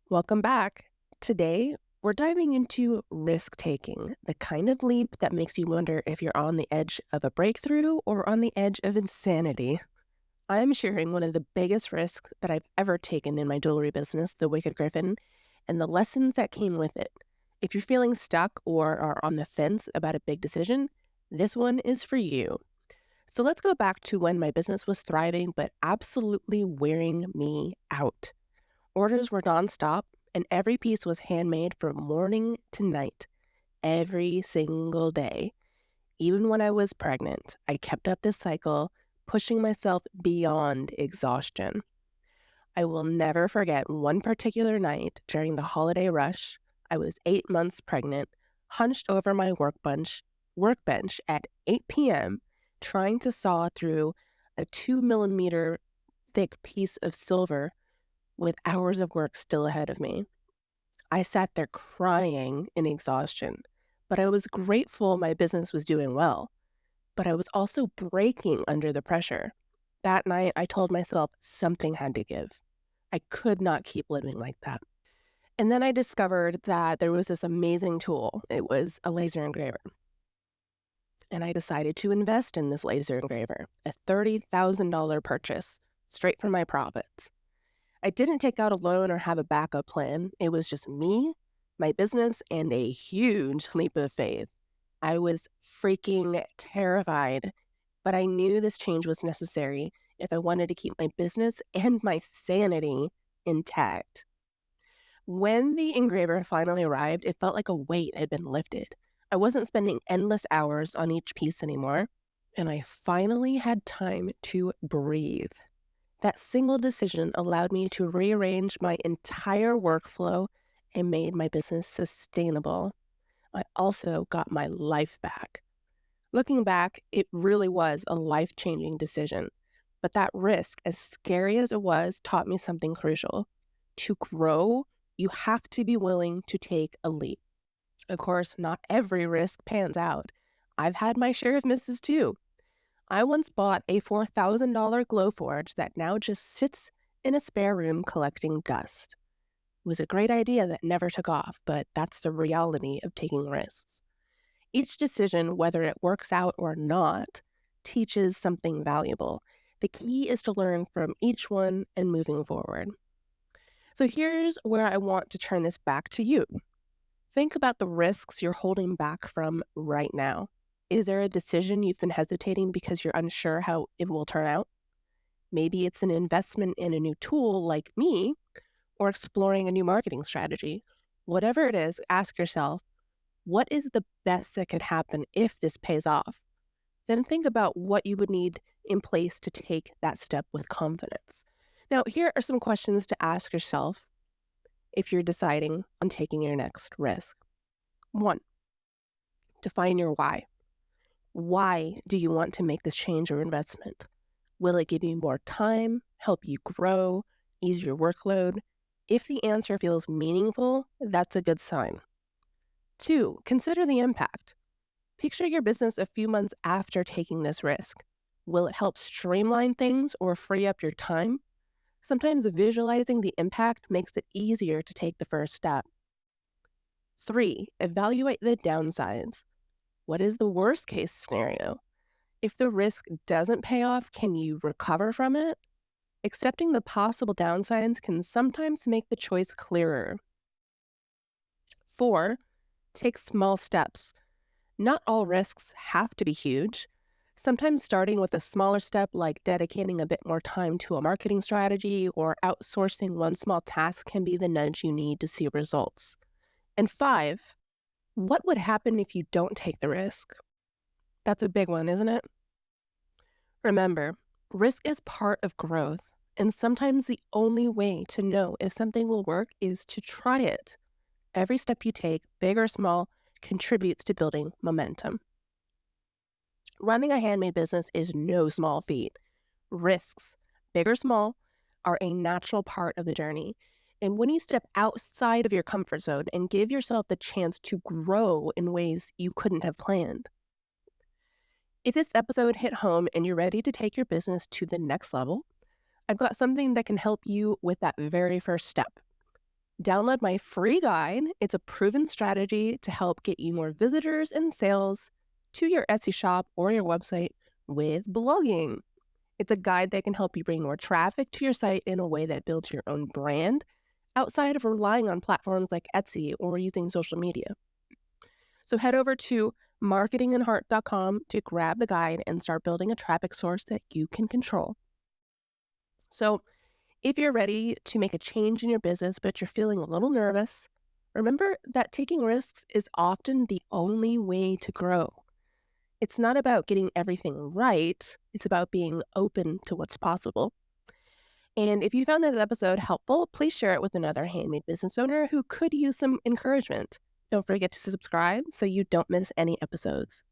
Welcome back. Today, we're diving into risk taking, the kind of leap that makes you wonder if you're on the edge of a breakthrough or on the edge of insanity. I'm sharing one of the biggest risks that I've ever taken in my jewelry business, the Wicked Griffin, and the lessons that came with it. If you're feeling stuck or are on the fence about a big decision, this one is for you. So let's go back to when my business was thriving, but absolutely wearing me out. Orders were nonstop, and every piece was handmade from morning to night, every single day. Even when I was pregnant, I kept up this cycle, pushing myself beyond exhaustion. I will never forget one particular night during the holiday rush. I was 8 months pregnant, hunched over my workbench at 8 p.m., trying to saw through a 2 millimeter thick piece of silver with hours of work still ahead of me. I sat there crying in exhaustion, but I was grateful my business was doing well. But I was also breaking under the pressure. That night, I told myself something had to give. I could not keep living like that. And then I discovered that there was this amazing tool. It was a laser engraver. And I decided to invest in this laser engraver, a $30,000 purchase, straight from my profits. I didn't take out a loan or have a backup plan. It was just me, my business, and a huge leap of faith. I was freaking terrified, but I knew this change was necessary if I wanted to keep my business and my sanity intact. When the engraver finally arrived, it felt like a weight had been lifted. I wasn't spending endless hours on each piece anymore, and I finally had time to breathe. That single decision allowed me to rearrange my entire workflow and made my business sustainable. I also got my life back. Looking back, it really was a life-changing decision. But that risk, as scary as it was, taught me something crucial. To grow, you have to be willing to take a leap. Of course, not every risk pans out. I've had my share of misses too. I once bought a $4,000 Glowforge that now just sits in a spare room collecting dust. It was a great idea that never took off, but that's the reality of taking risks. Each decision, whether it works out or not, teaches something valuable. The key is to learn from each one and moving forward. So here's where I want to turn this back to you. Think about the risks you're holding back from right now. Is there a decision you've been hesitating because you're unsure how it will turn out? Maybe it's an investment in a new tool like me, or exploring a new marketing strategy. Whatever it is, ask yourself, what is the best that could happen if this pays off? Then think about what you would need in place to take that step with confidence. Now, here are some questions to ask yourself if you're deciding on taking your next risk. 1, define your why. Why do you want to make this change or investment? Will it give you more time, help you grow, ease your workload? If the answer feels meaningful, that's a good sign. 2, consider the impact. Picture your business a few months after taking this risk. Will it help streamline things or free up your time? Sometimes visualizing the impact makes it easier to take the first step. 3, evaluate the downsides. What is the worst case scenario? If the risk doesn't pay off, can you recover from it? Accepting the possible downsides can sometimes make the choice clearer. 4, take small steps. Not all risks have to be huge. Sometimes starting with a smaller step, like dedicating a bit more time to a marketing strategy or outsourcing one small task, can be the nudge you need to see results. And 5, what would happen if you don't take the risk? That's a big one, isn't it? Remember, risk is part of growth, and sometimes the only way to know if something will work is to try it. Every step you take, big or small, contributes to building momentum. Running a handmade business is no small feat. Risks, big or small, are a natural part of the journey. And when you step outside of your comfort zone and give yourself the chance to grow in ways you couldn't have planned. If this episode hit home and you're ready to take your business to the next level, I've got something that can help you with that very first step. Download my free guide. It's a proven strategy to help get you more visitors and sales to your Etsy shop or your website with blogging. It's a guide that can help you bring more traffic to your site in a way that builds your own brand outside of relying on platforms like Etsy or using social media. So head over to marketingandheart.com to grab the guide and start building a traffic source that you can control. So if you're ready to make a change in your business, but you're feeling a little nervous, remember that taking risks is often the only way to grow. It's not about getting everything right. It's about being open to what's possible. And if you found this episode helpful, please share it with another handmade business owner who could use some encouragement. Don't forget to subscribe so you don't miss any episodes.